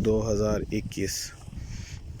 2021।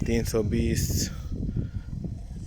320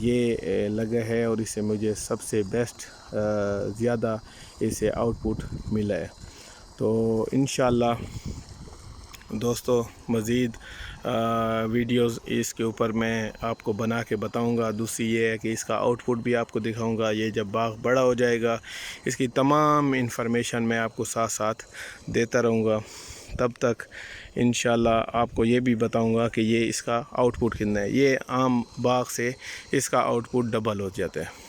یہ لگا ہے اور اس سے مجھے سب سے بیسٹ زیادہ اسے آؤٹ پٹ ملا ہے. تو انشاءاللہ دوستو مزید ویڈیوز اس کے اوپر میں آپ کو بنا کے بتاؤں گا. دوسری یہ ہے کہ اس کا آؤٹ پٹ بھی آپ کو دکھاؤں گا. یہ جب باغ بڑا ہو جائے گا اس کی تمام انفارمیشن میں آپ کو ساتھ ساتھ دیتا رہوں گا. تب تک انشاءاللہ آپ کو یہ بھی بتاؤں گا کہ یہ اس کا آؤٹ پٹ کتنا ہے. یہ عام باغ سے اس کا آؤٹ پٹ ڈبل ہو جاتا ہے.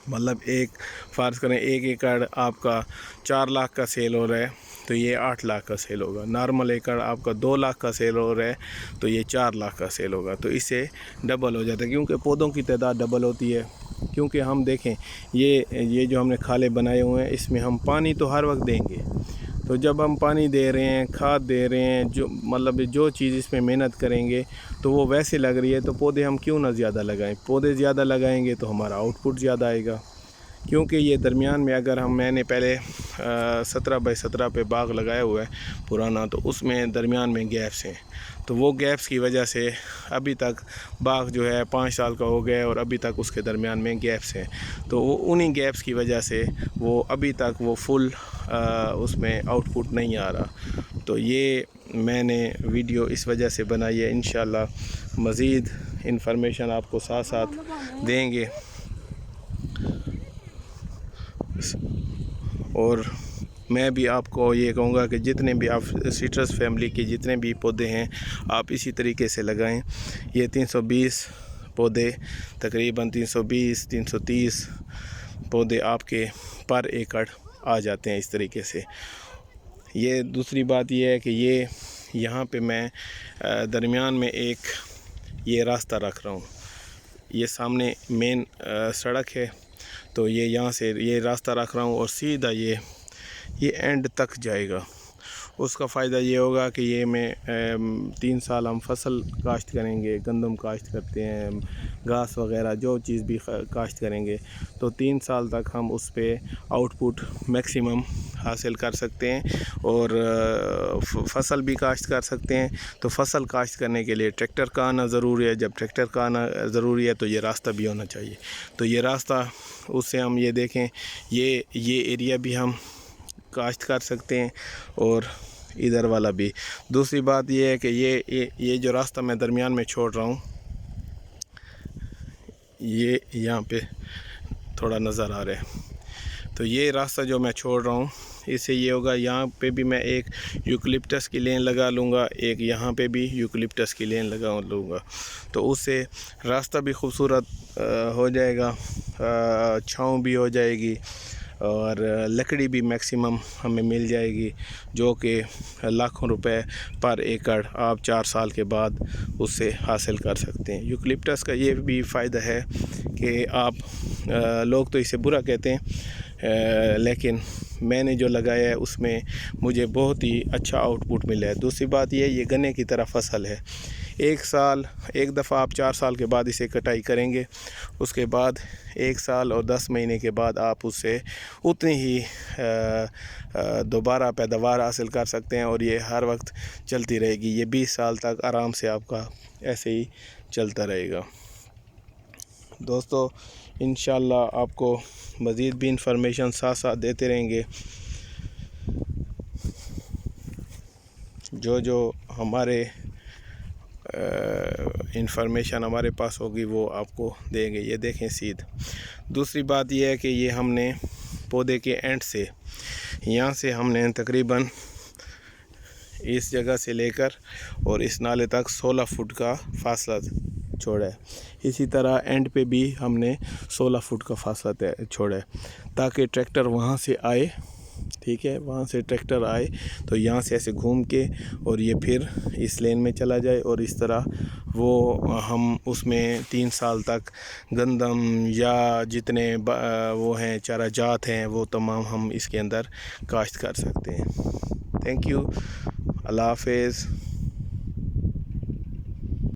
مطلب ایک فرض کریں 1 ایکڑ آپ کا 4 لاکھ کا سیل ہو رہا ہے تو یہ 8 لاکھ کا سیل ہوگا. نارمل ایکڑ آپ کا 2 لاکھ کا سیل ہو رہا ہے تو یہ 4 لاکھ کا سیل ہوگا. تو اس سے ڈبل ہو جاتا ہے کیونکہ پودوں کی تعداد ڈبل ہوتی ہے. کیونکہ ہم دیکھیں یہ جو ہم نے کھالے بنائے ہوئے ہیں اس میں ہم پانی تو ہر وقت دیں گے. تو جب ہم پانی دے رہے ہیں کھاد دے رہے ہیں جو چیز اس میں محنت کریں گے تو وہ ویسے لگ رہی ہے تو پودے ہم کیوں نہ زیادہ لگائیں. پودے زیادہ لگائیں گے تو ہمارا آؤٹ پٹ زیادہ آئے گا. کیونکہ یہ درمیان میں اگر میں نے پہلے 17x17 پہ باغ لگایا ہوا ہے پرانا تو اس میں درمیان میں گیپس ہیں. تو وہ گیپس کی وجہ سے ابھی تک باغ جو ہے 5 سال کا ہو گیا اور ابھی تک اس کے درمیان میں گیپس ہیں. تو وہ انہی گیپس کی وجہ سے وہ ابھی تک وہ فل اس میں آؤٹ پٹ نہیں آ رہا. تو یہ میں نے ویڈیو اس وجہ سے بنائی ہے. انشاءاللہ مزید انفارمیشن آپ کو ساتھ ساتھ دیں گے. اور میں بھی آپ کو یہ کہوں گا کہ جتنے بھی آپ سٹرس فیملی کے جتنے بھی پودے ہیں آپ اسی طریقے سے لگائیں. یہ 320 پودے تقریباً 320-330 پودے آپ کے پر ایکڑ آ جاتے ہیں اس طریقے سے. یہ دوسری بات یہ ہے کہ یہاں پہ میں درمیان میں ایک یہ راستہ رکھ رہا ہوں. یہ سامنے مین سڑک ہے تو یہاں سے یہ راستہ رکھ رہا ہوں اور سیدھا یہ اینڈ تک جائے گا. اس کا فائدہ یہ ہوگا کہ یہ میں 3 سال ہم فصل کاشت کریں گے. گندم کاشت کرتے ہیں, گھاس وغیرہ جو چیز بھی کاشت کریں گے تو 3 سال تک ہم اس پہ آؤٹ پٹ میکسیمم حاصل کر سکتے ہیں اور فصل بھی کاشت کر سکتے ہیں. تو فصل کاشت کرنے کے لیے ٹریکٹر کا آنا ضروری ہے. جب ٹریکٹر کا آنا ضروری ہے تو یہ راستہ بھی ہونا چاہیے. تو یہ راستہ اس سے ہم یہ دیکھیں یہ ایریا بھی ہم کاشت کر سکتے ہیں اور ادھر والا بھی. دوسری بات یہ ہے کہ یہ جو راستہ میں درمیان میں چھوڑ رہا ہوں یہ یہاں پہ تھوڑا نظر آ رہا ہے. تو یہ راستہ جو میں چھوڑ رہا ہوں اس سے یہ ہوگا یہاں پہ بھی میں ایک یوکلپٹس کی لین لگا لوں گا, ایک یہاں پہ بھی یوکلپٹس کی لین لگا لوں گا. تو اس سے راستہ بھی خوبصورت ہو جائے گا, چھاؤں بھی ہو جائے گی اور لکڑی بھی میکسیمم ہمیں مل جائے گی جو کہ لاکھوں روپے پر ایکڑ آپ 4 سال کے بعد اس سے حاصل کر سکتے ہیں. یوکلپٹس کا یہ بھی فائدہ ہے کہ آپ لوگ تو اسے برا کہتے ہیں لیکن میں نے جو لگایا ہے اس میں مجھے بہت ہی اچھا آؤٹ پٹ ملا ہے. دوسری بات یہ گنے کی طرح فصل ہے. ایک دفعہ آپ 4 سال کے بعد اسے کٹائی کریں گے, اس کے بعد 1 سال اور 10 مہینے کے بعد آپ اس سے اتنی ہی دوبارہ پیداوار حاصل کر سکتے ہیں اور یہ ہر وقت چلتی رہے گی. یہ 20 سال تک آرام سے آپ کا ایسے ہی چلتا رہے گا. دوستو انشاءاللہ آپ کو مزید بھی انفارمیشن ساتھ ساتھ دیتے رہیں گے. جو ہمارے انفارمیشن ہمارے پاس ہوگی وہ آپ کو دیں گے. یہ دیکھیں سیدھ. دوسری بات یہ ہے کہ یہ ہم نے پودے کے اینڈ سے یہاں سے ہم نے تقریباً اس جگہ سے لے کر اور اس نالے تک 16 فٹ کا فاصلہ چھوڑا ہے. اسی طرح اینڈ پہ بھی ہم نے 16 فٹ کا فاصلہ چھوڑا ہے تاکہ ٹریکٹر وہاں سے آئے. ٹھیک ہے, وہاں سے ٹریکٹر آئے تو یہاں سے ایسے گھوم کے اور یہ پھر اس لین میں چلا جائے اور اس طرح وہ ہم اس میں 3 سال تک گندم یا جتنے وہ ہیں چارہ جات ہیں وہ تمام ہم اس کے اندر کاشت کر سکتے ہیں. Thank you. اللہ حافظ.